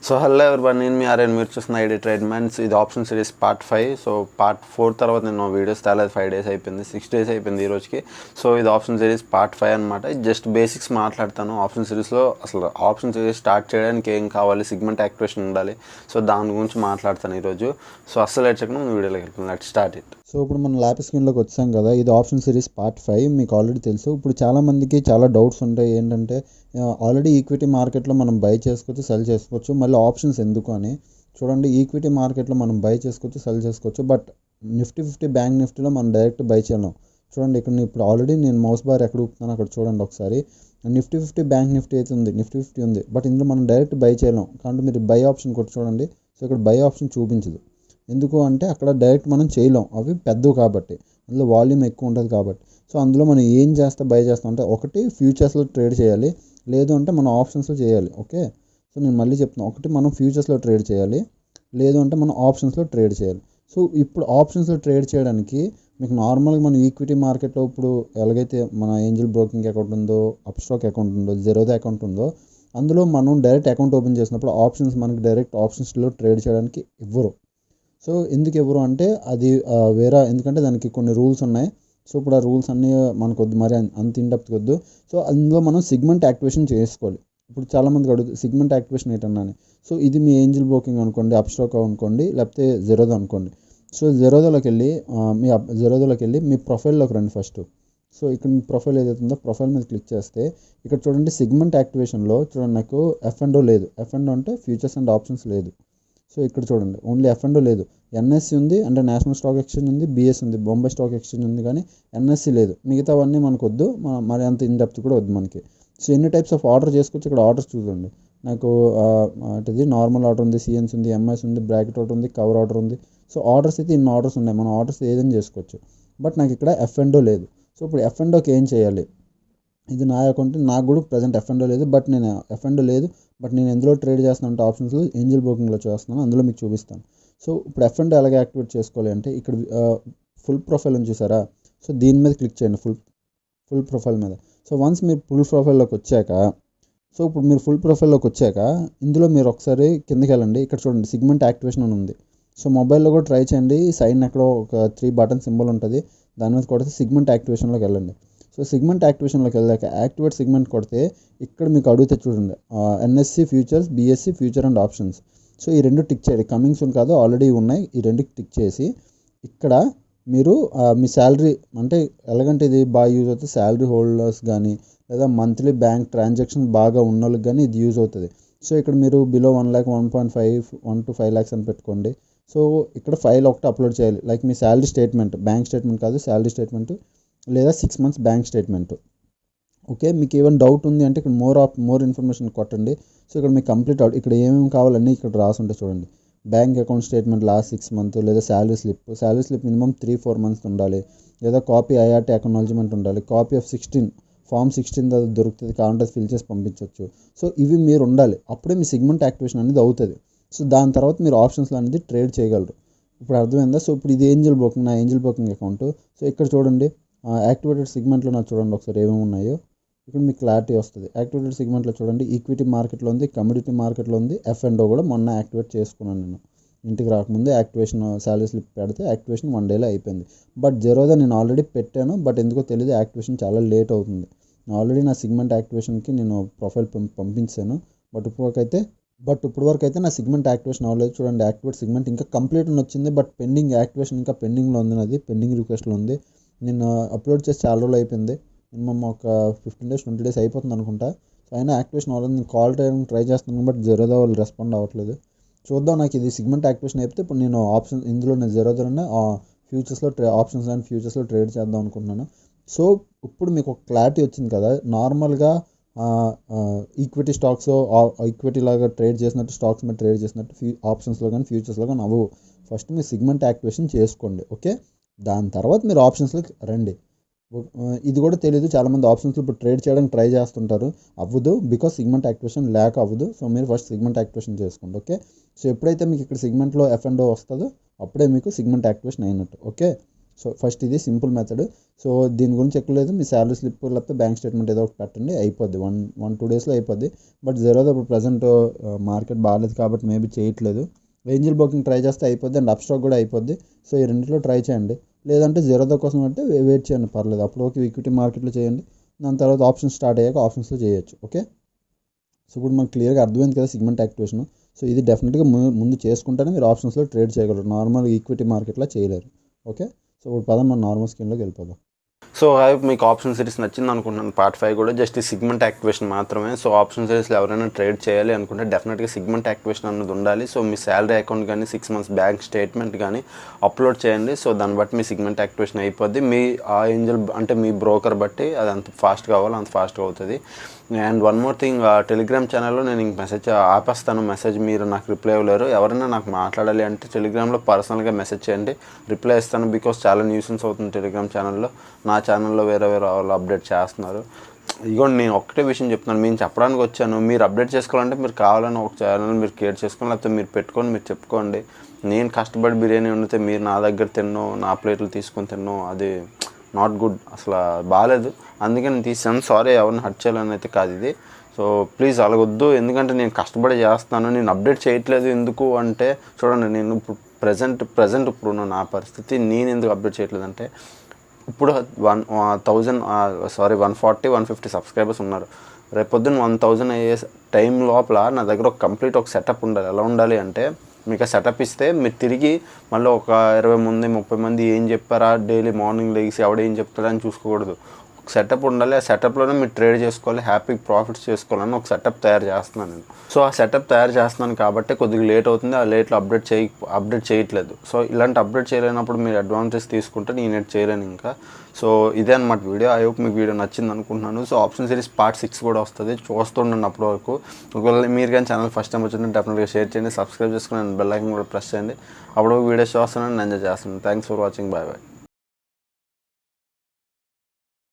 So hello everyone, నేను మీ RN, మీరు చూస్తున్న ఐడి ట్రేడ్మెంట్స్. ఇది option series part 5. So part 4 తర్వాత నేను వీడియోస్ తేలేదు. 5 days అయిపోయింది, 6 days అయిపోయింది ఈ రోజుకి. సో ఇది ఆప్షన్ సిరీస్ పార్ట్ 5 అనమాట. జస్ట్ బేసిక్స్ మాట్లాడతాను. ఆప్షన్ సిరీస్లో అసలు ఆప్షన్ సిరీస్ స్టార్ట్ చేయడానికి ఏం కావాలి, సిగ్మెంట్ యాక్టివేషన్ ఉండాలి. సో దాని గురించి మాట్లాడతాను ఈరోజు. సో అస్సలు ఎచ్చకుండా ముందు వీడియోలోకి వెళ్తాను. Let's start it. సో ఇప్పుడు మనం ల్యాప్ స్క్రీన్లోకి వచ్చాం కదా, ఇది ఆప్షన్ సిరీస్ పార్ట్ 5. మీకు ఆల్రెడీ తెలుసు. ఇప్పుడు చాలామందికి చాలా డౌట్స్ ఉంటాయి. ఏంటంటే ఆల్రెడీ ఈక్విటీ మార్కెట్లో మనం బై చేసుకోవచ్చు, సెల్ చేసుకోవచ్చు, మళ్ళీ ఆప్షన్స్ ఎందుకు అని. చూడండి, ఈక్విటీ మార్కెట్లో మనం బై చేసుకోవచ్చు, సెల్ చేసుకోవచ్చు, బట్ నిఫ్టీ 50 బ్యాంక్ నిఫ్టీలో మనం డైరెక్ట్ బై చేయలేం. చూడండి, ఇక్కడ ఇప్పుడు ఆల్రెడీ నేను మౌస్ బార్ ఎక్కడ ఊపుతాను అక్కడ చూడండి ఒకసారి. నిఫ్టీ 50 బ్యాంక్ నిఫ్టీ అయితే ఉంది, నిఫ్టీ 50 ఉంది, బట్ ఇందులో మనం డైరెక్ట్ బై చేయలేం. కాబట్టి మీరు బై ఆప్షన్ కొట్టి చూడండి. సో ఇక్కడ బై ఆప్షన్ చూపించదు. ఎందుకు అంటే అక్కడ డైరెక్ట్ మనం చేయలేం, అవి పెద్దవి కాబట్టి, అందులో వాల్యూమ్ ఎక్కువ ఉంటుంది కాబట్టి. సో అందులో మనం ఏం చేస్తే బై చేస్తాం అంటే, ఒకటి ఫ్యూచర్స్లో ట్రేడ్ చేయాలి, లేదు అంటే మనం ఆప్షన్స్లో చేయాలి. ఓకే, సో నేను మళ్ళీ చెప్తున్నాను, ఒకటి మనం ఫ్యూచర్స్లో ట్రేడ్ చేయాలి, లేదు అంటే మనం ఆప్షన్స్లో ట్రేడ్ చేయాలి. సో ఇప్పుడు ఆప్షన్స్లో ట్రేడ్ చేయడానికి మీకు నార్మల్గా మనం ఈక్విటీ మార్కెట్లో ఇప్పుడు ఎలాగైతే మన ఏంజల్ బ్రోకింగ్ అకౌంట్ ఉందో, అప్స్టాక్ అకౌంట్ ఉందో, జెరోదా అకౌంట్ ఉందో, అందులో మనం డైరెక్ట్ అకౌంట్ ఓపెన్ చేసినప్పుడు ఆప్షన్స్ మనకి డైరెక్ట్ ఆప్షన్స్లో ట్రేడ్ చేయడానికి ఇవ్వరు. సో ఎందుకు ఎవరు అంటే అది వేరే, ఎందుకంటే దానికి కొన్ని రూల్స్ ఉన్నాయి. సో ఇప్పుడు ఆ రూల్స్ అన్నీ మనకు వద్దు, మరి అంత ఇండెప్త్ వద్దు. సో అందులో మనం సిగ్మెంట్ యాక్టివేషన్ చేసుకోవాలి. ఇప్పుడు చాలామందికి అడుగుతుంది సిగ్మెంట్ యాక్టివేషన్ ఏంటన్నా అని. సో ఇది మీ ఏంజిల్ బ్రోకింగ్ అనుకోండి, అప్స్టాక్ అనుకోండి, లేకపోతే జెరోదా అనుకోండి. సో జెరోదాలోకి వెళ్ళి మీ ప్రొఫైల్లోకి రండి ఫస్ట్. సో ఇక్కడ మీ ప్రొఫైల్ ఏదైతే ఉందో ప్రొఫైల్ మీద క్లిక్ చేస్తే ఇక్కడ చూడండి, సిగ్మెంట్ యాక్టివేషన్లో చూడండి నాకు F&O లేదు. F&O అంటే ఫ్యూచర్స్ అండ్ ఆప్షన్స్ లేదు. సో ఇక్కడ చూడండి, ఓన్లీ F&O లేదు. ఎన్ఎస్సి ఉంది, అంటే నేషనల్ స్టాక్ ఎక్స్చేంజ్ ఉంది, బిఎస్ ఉంది, బొంబాయి స్టాక్ ఎక్స్చేంజ్ ఉంది, కానీ ఎన్ఎస్సి లేదు. మిగతావన్నీ మనకు వద్దు, మరి అంత ఇన్డెప్త్ కూడా వద్దు మనకి. సో ఎన్ని టైప్స్ ఆఫ్ ఆర్డర్ చేసుకోవచ్చు, ఇక్కడ ఆర్డర్స్ చూడండి. నాకు అంటే నార్మల్ ఆర్డర్ ఉంది, సిఎన్స్ ఉంది, ఎంఎస్ ఉంది, బ్రాకెట్ ఆర్డర్ ఉంది, కవర్ ఆర్డర్ ఉంది. సో ఆర్డర్స్ అయితే ఇన్ని ఆర్డర్స్ ఉన్నాయి, మనం ఆర్డర్స్ ఏదైనా చేసుకోవచ్చు. బట్ నాకు ఇక్కడ F&O లేదు. సో ఇప్పుడు F&Oకి ఏం చేయాలి? ఇది నా అకౌంట్, నాకు కూడా ప్రజెంట్ F&O లేదు, బట్ నేను ఎందులో ట్రేడ్ చేస్తున్నాను అంటే ఆప్షన్స్లో, ఏంజల్ బ్రోకింగ్లో చేస్తున్నాను, అందులో మీకు చూపిస్తాను. సో ఇప్పుడు F&O ఎలాగ యాక్టివేట్ చేసుకోవాలి అంటే, ఇక్కడ ఫుల్ ప్రొఫైల్ అని చూసారా? సో దీని మీద క్లిక్ చేయండి, ఫుల్ ప్రొఫైల్ మీద. సో వన్స్ మీరు ఫుల్ ప్రొఫైల్లోకి వచ్చాక ఇందులో మీరు ఒకసారి కిందకి వెళ్ళండి. ఇక్కడ చూడండి, సిగ్మెంట్ యాక్టివేషన్ అని ఉంది. సో మొబైల్లో కూడా ట్రై చేయండి. సైడ్ ఎక్కడో ఒక 3 బటన్ సింబల్ ఉంటుంది, దాని మీద కొడితే సిగ్మెంట్ యాక్టివేషన్లోకి వెళ్ళండి. సో సిగ్మెంట్ యాక్టివేషన్లోకి వెళ్ళాక యాక్టివేట్ సిగ్మెంట్ కొడితే ఇక్కడ మీకు అడిగితే చూడండి, NSE futures, BSE future and options. So ఈ రెండు టిక్ చేయండి. కమింగ్ సూన్ కాదు, ఆల్రెడీ ఉన్నాయి. ఈ రెండుకి టిక్ చేసి ఇక్కడ మీరు మీ శాలరీ, అంటే ఎలాగంటే ఇది బాగా యూజ్ అవుతుంది శాలరీ హోల్డర్స్ కానీ, లేదా మంత్లీ బ్యాంక్ ట్రాన్సాక్షన్ బాగా ఉన్న వాళ్ళకి కానీ ఇది యూజ్ అవుతుంది. సో ఇక్కడ మీరు బిలో 1 lakh, 1.5, 1 to 5 lakhs అని పెట్టుకోండి. సో ఇక్కడ ఫైల్ ఒకటి అప్లోడ్ చేయాలి, లైక్ మీ శాలరీ స్టేట్మెంట్, బ్యాంక్ స్టేట్మెంట్ కాదు, శాలరీ స్టేట్మెంట్, లేదా 6 months బ్యాంక్ స్టేట్మెంట్. ఓకే, మీకు ఏమైనా డౌట్ ఉంది అంటే ఇక్కడ మోర్ ఇన్ఫర్మేషన్ కొట్టండి. సో ఇక్కడ మీకు కంప్లీట్ ఇక్కడ ఏమేమి కావాలన్నీ ఇక్కడ రాసి ఉంటాయి చూడండి. Bank account statement last 6 months, లేదా శాలరీ స్లిప్ మినిమం 3-4 months ఉండాలి, లేదా కాపీ ఐఆర్టీ అక్నాలజ్మెంట్ ఉండాలి, కాపీ ఆఫ్ ఫామ్ 16 దొరుకుతుంది, కావాలంటే ఫిల్ చేసి పంపించవచ్చు. సో ఇవి మీరు ఉండాలి, అప్పుడే మీ సిగ్మెంట్ యాక్టివేషన్ అనేది అవుతుంది. సో దాని తర్వాత మీరు ఆప్షన్స్లో అనేది ట్రేడ్ చేయగలరు. ఇప్పుడు అర్థమైందా? సో ఇప్పుడు ఇది ఏంజల్ బ్రోకింగ్, నా ఏంజల్ బ్రోకింగ్ అకౌంట్. సో ఇక్కడ చూడండి, యాక్టివేటెడ్ సిగ్మెంట్లో నాకు చూడండి ఒకసారి ఏమేమి ఉన్నాయో, ఇక్కడ మీకు క్లారిటీ వస్తుంది. యాక్టివేటెడ్ సిగ్మెంట్లో చూడండి, ఈక్విటీ మార్కెట్లో ఉంది, కమోడిటీ మార్కెట్లో ఉంది, F&O కూడా మొన్న యాక్టివేట్ చేసుకున్నాను నేను. ఇంటికి రాకముందే యాక్టివేషన్ శాలరీ స్లిప్ పెడితే యాక్టివేషన్ 1 dayలో అయిపోయింది. బట్ జెరోదా నేను ఆల్రెడీ పెట్టాను, బట్ ఎందుకో తెలియదు యాక్టివేషన్ చాలా లేట్ అవుతుంది. ఆల్రెడీ నా సిగ్మెంట్ యాక్టివేషన్కి నేను ప్రొఫైల్ పంపించాను, బట్ ఇప్పుడు వరకు అయితే నా సిగ్మెంట్ యాక్టివేషన్ అవ్వలేదు. చూడండి, యాక్టివేట్ సిగ్మెంట్ ఇంకా కంప్లీట్ అని వచ్చింది, బట్ పెండింగ్ యాక్టివేషన్ ఇంకా పెండింగ్లో ఉంది, నాది పెండింగ్ రిక్వెస్ట్లో ఉంది. నేను అప్లోడ్ చేసి చాలా రోజులు అయిపోయింది, మినిమం ఒక 15 days 20 days అయిపోతుంది అనుకుంటా. సో అయినా యాక్టివేషన్ అవ్వలేదు. నేను కాల్ చేయడానికి ట్రై చేస్తున్నాను, బట్ జెరోదా వాళ్ళు రెస్పాండ్ అవ్వట్లేదు. చూద్దాం, నాకు ఇది సిగ్మెంట్ యాక్టివేషన్ అయిపోతే ఇప్పుడు నేను ఇందులో నేను జెరోదాలోనే ఫ్యూచర్స్లో ఫ్యూచర్స్లో ట్రేడ్ చేద్దాం అనుకుంటున్నాను. సో ఇప్పుడు మీకు ఒక క్లారిటీ వచ్చింది కదా. నార్మల్గా ఈక్విటీ స్టాక్స్, ఈక్విటీ లాగా ట్రేడ్ చేసినట్టు స్టాక్స్ మీద ట్రేడ్ చేసినట్టు ఆప్షన్స్లో కానీ ఫ్యూచర్స్లో కానీ అవ్వవు. ఫస్ట్ మీరు సిగ్మెంట్ యాక్టివేషన్ చేసుకోండి. ఓకే, దాని తర్వాత మీరు ఆప్షన్స్లోకి రండి. ఇది కూడా తెలియదు చాలామంది, ఆప్షన్స్లో ఇప్పుడు ట్రేడ్ చేయడానికి ట్రై చేస్తుంటారు, అవ్వదు, బికాస్ సిగ్మెంట్ యాక్టివేషన్ లేక అవ్వదు. సో మీరు ఫస్ట్ సిగ్మెంట్ యాక్టివేషన్ చేసుకోండి. ఓకే, సో ఎప్పుడైతే మీకు ఇక్కడ సిగ్మెంట్లో F&O వస్తుందో అప్పుడే మీకు సిగ్మెంట్ యాక్టివేషన్ అయినట్టు. ఓకే, సో ఫస్ట్ ఇది సింపుల్ మెథడ్. సో దీని గురించి ఎక్కువ లేదు, మీ శాలరీ స్లిప్ లేకపోతే బ్యాంక్ స్టేట్మెంట్ ఏదో ఒకటి పెట్టండి, అయిపోద్ది. 1-2 డేస్లో అయిపోద్ది. బట్ జీరోదో ఇప్పుడు ప్రజెంట్ మార్కెట్ బాగాలేదు కాబట్టి మేబీ చేయట్లేదు. ఏంజిల్ బ్రోకింగ్ ట్రై చేస్తే అయిపోద్ది, అండ్ అప్స్టాక్ కూడా అయిపోద్ది. సో ఈ రెండింటిలో ట్రై చేయండి. లేదంటే జీరోదో కోసం అంటే వెయిట్ చేయండి, పర్లేదు. అప్పుడు ఒక ఈక్విటీ మార్కెట్లో చేయండి, దాని తర్వాత ఆప్షన్స్ స్టార్ట్ అయ్యాక ఆప్షన్స్లో చేయొచ్చు. ఓకే, సో ఇప్పుడు మనకు క్లియర్గా అర్థమైంది కదా సిగ్మెంట్ యాక్టివేషన్. సో ఇది డెఫినెట్గా ముందు చేసుకుంటేనే మీరు ఆప్షన్స్లో ట్రేడ్ చేయగలరు, నార్మల్ ఈక్విటీ మార్కెట్లో చేయలేరు. ఓకే, సో ఇప్పుడు పదం మన నార్మల్ స్కీమ్లోకి వెళ్ళిపోదాం. సో మీకు ఆప్షన్ సిరీస్ నచ్చింది అనుకుంటున్నాను. పార్ట్ 5 కూడా జస్ట్ ఈ సిగ్మెంట్ యాక్టివేషన్ మాత్రమే. సో ఆప్షన్ సిరీస్లో ఎవరైనా ట్రేడ్ చేయాలి అనుకుంటే డెఫినెట్గా సిగ్మెంట్ యాక్టివేషన్ అన్నది ఉండాలి. సో మీ శాలరీ అకౌంట్ కానీ 6 months బ్యాంక్ స్టేట్మెంట్ కానీ అప్లోడ్ చేయండి. సో దాన్ని బట్టి మీ సిగ్మెంట్ యాక్టివేషన్ అయిపోద్ది. మీ ఆ ఏంజల్ అంటే మీ బ్రోకర్ బట్టి అది అంత ఫాస్ట్ కావాలో అంత ఫాస్ట్గా అవుతుంది. And one more thing, Telegram ఛానల్లో నేను ఇంక మెసేజ్ ఆపేస్తాను. మెసేజ్ మీరు నాకు రిప్లై ఇవ్వలేరు. ఎవరైనా నాకు మాట్లాడాలి అంటే టెలిగ్రామ్లో పర్సనల్గా మెసేజ్ చేయండి, రిప్లై ఇస్తాను. బికాస్ చాలా న్యూసెన్స్ అవుతుంది టెలిగ్రామ్ ఛానల్లో. నా ఛానల్లో వేరే వాళ్ళు అప్డేట్ చేస్తున్నారు. ఇదిగోండి నేను ఒక్కటే విషయం చెప్తున్నాను, నేను చెప్పడానికి వచ్చాను. మీరు అప్డేట్ చేసుకోవాలంటే మీరు కావాలని ఒక ఛానల్ మీరు క్రియేట్ చేసుకోండి, లేకపోతే మీరు పెట్టుకొని మీరు చెప్పుకోండి. నేను కష్టపడి బిర్యానీ వండితే మీరు నా దగ్గర తిన్నో, నా ప్లేట్లు తీసుకొని తిన్నో, అది నాట్ గుడ్, అసలు బాగాలేదు. అందుకే నేను తీసాను. సారీ, ఎవరిని హర్ట్ చేయాలని అయితే కాదు ఇది. సో ప్లీజ్ అలాగొద్దు, ఎందుకంటే నేను కష్టపడి చేస్తాను. నేను అప్డేట్ చేయట్లేదు ఎందుకు అంటే, చూడండి నేను ఇప్పుడు ప్రజెంట్ ఇప్పుడు నా పరిస్థితి, నేను ఎందుకు అప్డేట్ చేయట్లేదు అంటే, ఇప్పుడు 140-150 సబ్స్క్రైబర్స్ ఉన్నారు. రేపొద్దున 1000 అయ్యే టైం లోపల నా దగ్గర ఒక కంప్లీట్ ఒక సెటప్ ఉండాలి. ఎలా ఉండాలి అంటే, మీకు ఆ సెటప్ ఇస్తే మీరు తిరిగి మళ్ళీ ఒక 20 మంది 30 మంది ఏం చెప్పారా డైలీ మార్నింగ్ లేచి ఎవడేం చెప్తారా అని చూసుకోకూడదు. ఒక సెటప్ ఉండాలి. ఆ సెటప్లోనే మీరు ట్రేడ్ చేసుకోవాలి, హ్యాపీ ప్రాఫిట్స్ చేసుకోవాలని ఒక సెటప్ తయారు చేస్తున్నాను నేను. సో ఆ సెటప్ తయారు చేస్తున్నాను కాబట్టి కొద్దిగా లేట్ అవుతుంది. ఆ లేట్లో అప్డేట్ చేయట్లేదు. సో ఇలాంటి అప్డేట్ చేయలేనప్పుడు మీరు అడ్వాంటేజ్ తీసుకుంటే నేను చేయలేను ఇంకా. సో ఇదే అనమాట వీడియో. ఐ హోప్ మీకు వీడియో నచ్చింది అనుకుంటున్నాను. సో ఆప్షన్ సిరీస్ పార్ట్ 6 కూడా వస్తుంది, చూస్తుండండి అప్పటి వరకు. ఒకవేళ మీరు కానీ ఛానల్ ఫస్ట్ టైం వచ్చింటే డెఫినెట్గా షేర్ చేయండి, సబ్స్క్రైబ్ చేసుకుని బెల్ ఐకాన్ కూడా ప్రెస్ చేయండి. అప్పుడు వీడియోస్ చూస్తున్నాను, ఎంజాయ్ చేస్తున్నాను. Thanks for watching, bye bye.